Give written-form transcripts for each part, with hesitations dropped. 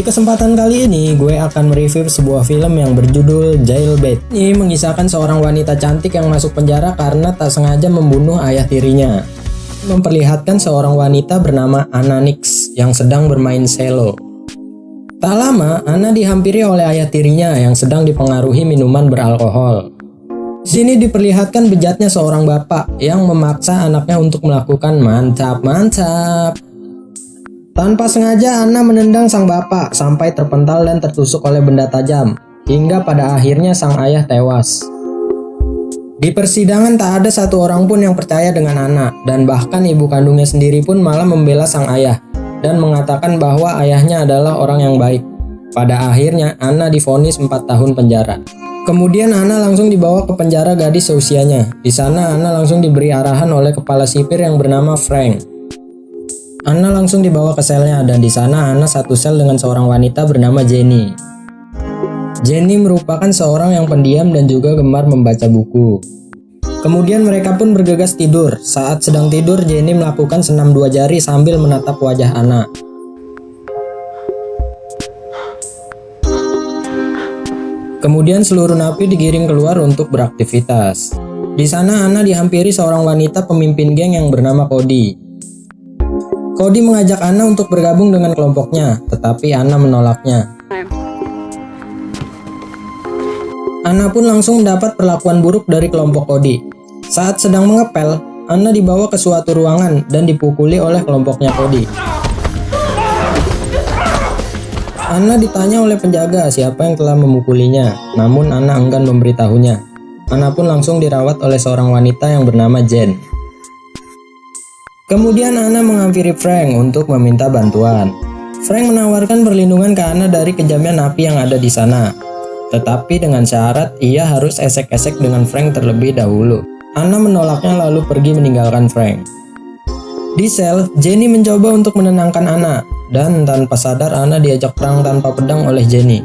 Di kesempatan kali ini, gue akan mereview sebuah film yang berjudul Jailbait. Ini mengisahkan seorang wanita cantik yang masuk penjara karena tak sengaja membunuh ayah tirinya. Memperlihatkan seorang wanita bernama Anna Nix yang sedang bermain selo. Tak lama, Anna dihampiri oleh ayah tirinya yang sedang dipengaruhi minuman beralkohol. Di sini diperlihatkan bejatnya seorang bapak yang memaksa anaknya untuk melakukan mantap-mantap. Tanpa sengaja Anna menendang sang bapak sampai terpental dan tertusuk oleh benda tajam, hingga pada akhirnya sang ayah tewas. Di persidangan tak ada satu orang pun yang percaya dengan Anna, dan bahkan ibu kandungnya sendiri pun malah membela sang ayah dan mengatakan bahwa ayahnya adalah orang yang baik. Pada akhirnya Anna divonis 4 tahun penjara. Kemudian Anna langsung dibawa ke penjara gadis seusianya. Di sana Anna langsung diberi arahan oleh kepala sipir yang bernama Frank. Anna langsung dibawa ke selnya dan di sana Anna satu sel dengan seorang wanita bernama Jenny. Jenny merupakan seorang yang pendiam dan juga gemar membaca buku. Kemudian mereka pun bergegas tidur. Saat sedang tidur, Jenny melakukan senam 2 jari sambil menatap wajah Anna. Kemudian seluruh napi digiring keluar untuk beraktivitas. Di sana Anna dihampiri seorang wanita pemimpin geng yang bernama Cody. Cody mengajak Anna untuk bergabung dengan kelompoknya, tetapi Anna menolaknya. Anna pun langsung mendapat perlakuan buruk dari kelompok Cody. Saat sedang mengepel, Anna dibawa ke suatu ruangan dan dipukuli oleh kelompoknya Cody. Anna ditanya oleh penjaga siapa yang telah memukulinya, namun Anna enggan memberitahunya. Anna pun langsung dirawat oleh seorang wanita yang bernama Jen. Kemudian Anna menghampiri Frank untuk meminta bantuan. Frank menawarkan perlindungan ke Anna dari kejamnya napi yang ada di sana. Tetapi dengan syarat ia harus esek-esek dengan Frank terlebih dahulu. Anna menolaknya lalu pergi meninggalkan Frank. Di sel, Jenny mencoba untuk menenangkan Anna, dan tanpa sadar Anna diajak perang tanpa pedang oleh Jenny.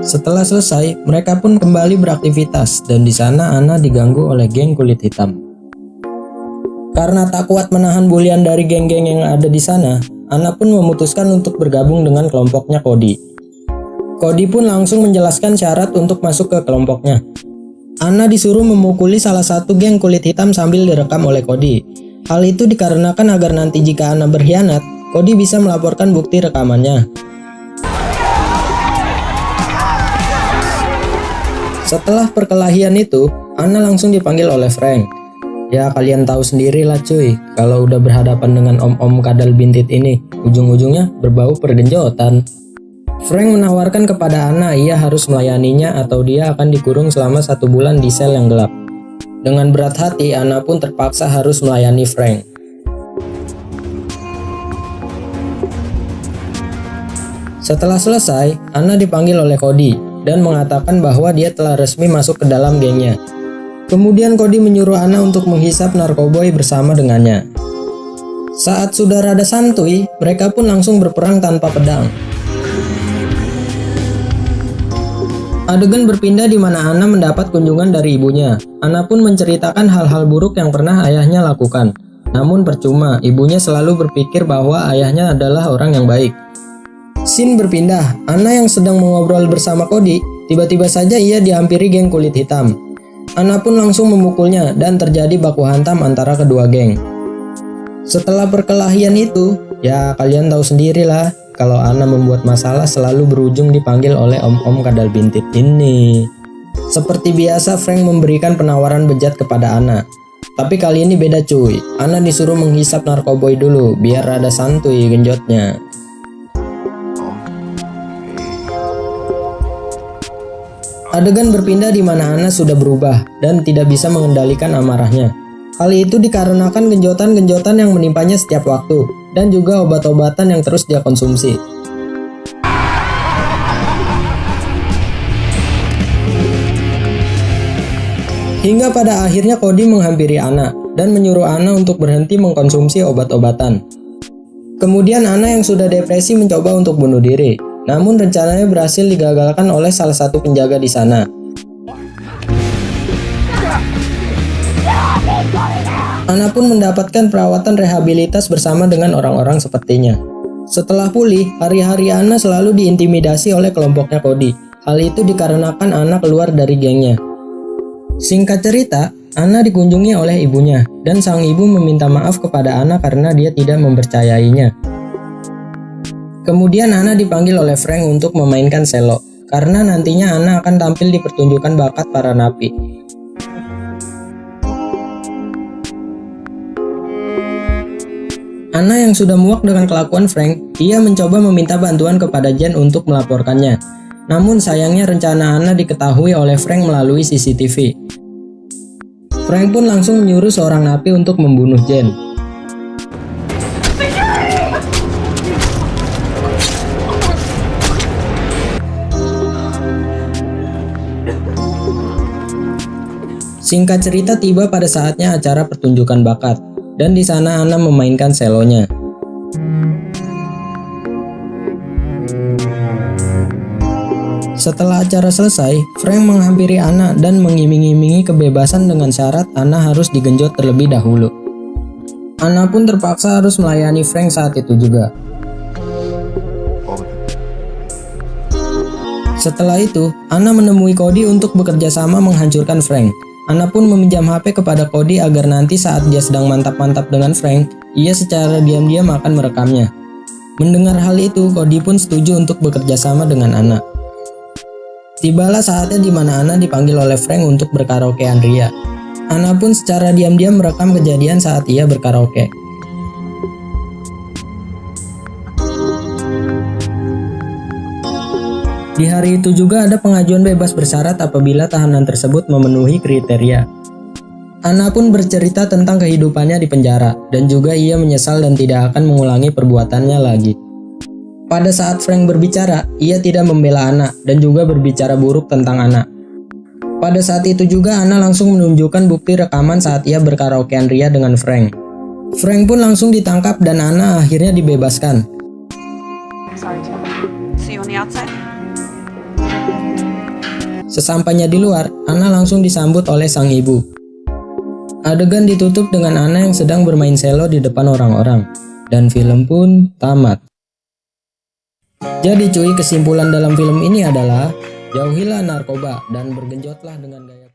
Setelah selesai, mereka pun kembali beraktivitas dan di sana Anna diganggu oleh geng kulit hitam. Karena tak kuat menahan bulian dari geng-geng yang ada di sana, Anna pun memutuskan untuk bergabung dengan kelompoknya Cody. Cody pun langsung menjelaskan syarat untuk masuk ke kelompoknya. Anna disuruh memukuli salah satu geng kulit hitam sambil direkam oleh Cody. Hal itu dikarenakan agar nanti jika Anna berkhianat, Cody bisa melaporkan bukti rekamannya. Setelah perkelahian itu, Anna langsung dipanggil oleh Frank. Ya kalian tahu sendirilah cuy, kalau udah berhadapan dengan om-om kadal bintit ini, ujung-ujungnya berbau pergenjotan. Frank menawarkan kepada Anna ia harus melayaninya atau dia akan dikurung selama 1 bulan di sel yang gelap. Dengan berat hati, Anna pun terpaksa harus melayani Frank. Setelah selesai, Anna dipanggil oleh Cody dan mengatakan bahwa dia telah resmi masuk ke dalam gengnya. Kemudian Cody menyuruh Anna untuk menghisap narkoboy bersama dengannya. Saat sudah rada santuy, mereka pun langsung berperang tanpa pedang. Adegan berpindah di mana Anna mendapat kunjungan dari ibunya. Anna pun menceritakan hal-hal buruk yang pernah ayahnya lakukan. Namun percuma, ibunya selalu berpikir bahwa ayahnya adalah orang yang baik. Scene berpindah, Anna yang sedang mengobrol bersama Cody, tiba-tiba saja ia dihampiri geng kulit hitam. Anna pun langsung memukulnya dan terjadi baku hantam antara kedua geng. Setelah perkelahian itu, ya kalian tahu sendirilah kalau Anna membuat masalah selalu berujung dipanggil oleh om-om kadal bintit ini. Seperti biasa Frank memberikan penawaran bejat kepada Anna. Tapi kali ini beda cuy, Anna disuruh menghisap narkoboy dulu biar rada santuy genjotnya. Adegan berpindah di mana Anna sudah berubah dan tidak bisa mengendalikan amarahnya. Hal itu dikarenakan genjotan-genjotan yang menimpanya setiap waktu dan juga obat-obatan yang terus dia konsumsi. Hingga pada akhirnya Cody menghampiri Anna dan menyuruh Anna untuk berhenti mengkonsumsi obat-obatan. Kemudian Anna yang sudah depresi mencoba untuk bunuh diri. Namun rencananya berhasil digagalkan oleh salah satu penjaga di sana. Anna pun mendapatkan perawatan rehabilitas bersama dengan orang-orang sepertinya. Setelah pulih, hari-hari Anna selalu diintimidasi oleh kelompoknya Cody. Hal itu dikarenakan Anna keluar dari gengnya. Singkat cerita, Anna dikunjungi oleh ibunya, dan sang ibu meminta maaf kepada Anna karena dia tidak mempercayainya. Kemudian Anna dipanggil oleh Frank untuk memainkan cello, karena nantinya Anna akan tampil di pertunjukan bakat para napi. Anna yang sudah muak dengan kelakuan Frank, ia mencoba meminta bantuan kepada Jen untuk melaporkannya. Namun sayangnya rencana Anna diketahui oleh Frank melalui CCTV. Frank pun langsung menyuruh seorang napi untuk membunuh Jen. Singkat cerita, tiba pada saatnya acara pertunjukan bakat, dan di sana Anna memainkan selonya. Setelah acara selesai, Frank menghampiri Anna dan mengiming-imingi kebebasan dengan syarat Anna harus digenjot terlebih dahulu. Anna pun terpaksa harus melayani Frank saat itu juga. Setelah itu, Anna menemui Cody untuk bekerja sama menghancurkan Frank. Anna pun meminjam HP kepada Cody agar nanti saat dia sedang mantap-mantap dengan Frank, ia secara diam-diam akan merekamnya. Mendengar hal itu, Cody pun setuju untuk bekerja sama dengan Anna. Tibalah saatnya di mana Anna dipanggil oleh Frank untuk berkaraokean ria. Anna pun secara diam-diam merekam kejadian saat ia berkaraoke. Di hari itu juga ada pengajuan bebas bersyarat apabila tahanan tersebut memenuhi kriteria. Anna pun bercerita tentang kehidupannya di penjara, dan juga ia menyesal dan tidak akan mengulangi perbuatannya lagi. Pada saat Frank berbicara, ia tidak membela Anna dan juga berbicara buruk tentang Anna. Pada saat itu juga Anna langsung menunjukkan bukti rekaman saat ia berkaraokean ria dengan Frank. Frank pun langsung ditangkap dan Anna akhirnya dibebaskan. See you on the outside. Sesampainya di luar, Anna langsung disambut oleh sang ibu. Adegan ditutup dengan Anna yang sedang bermain selo di depan orang-orang, dan film pun tamat. Jadi cuy, kesimpulan dalam film ini adalah jauhilah narkoba dan bergenjotlah dengan gaya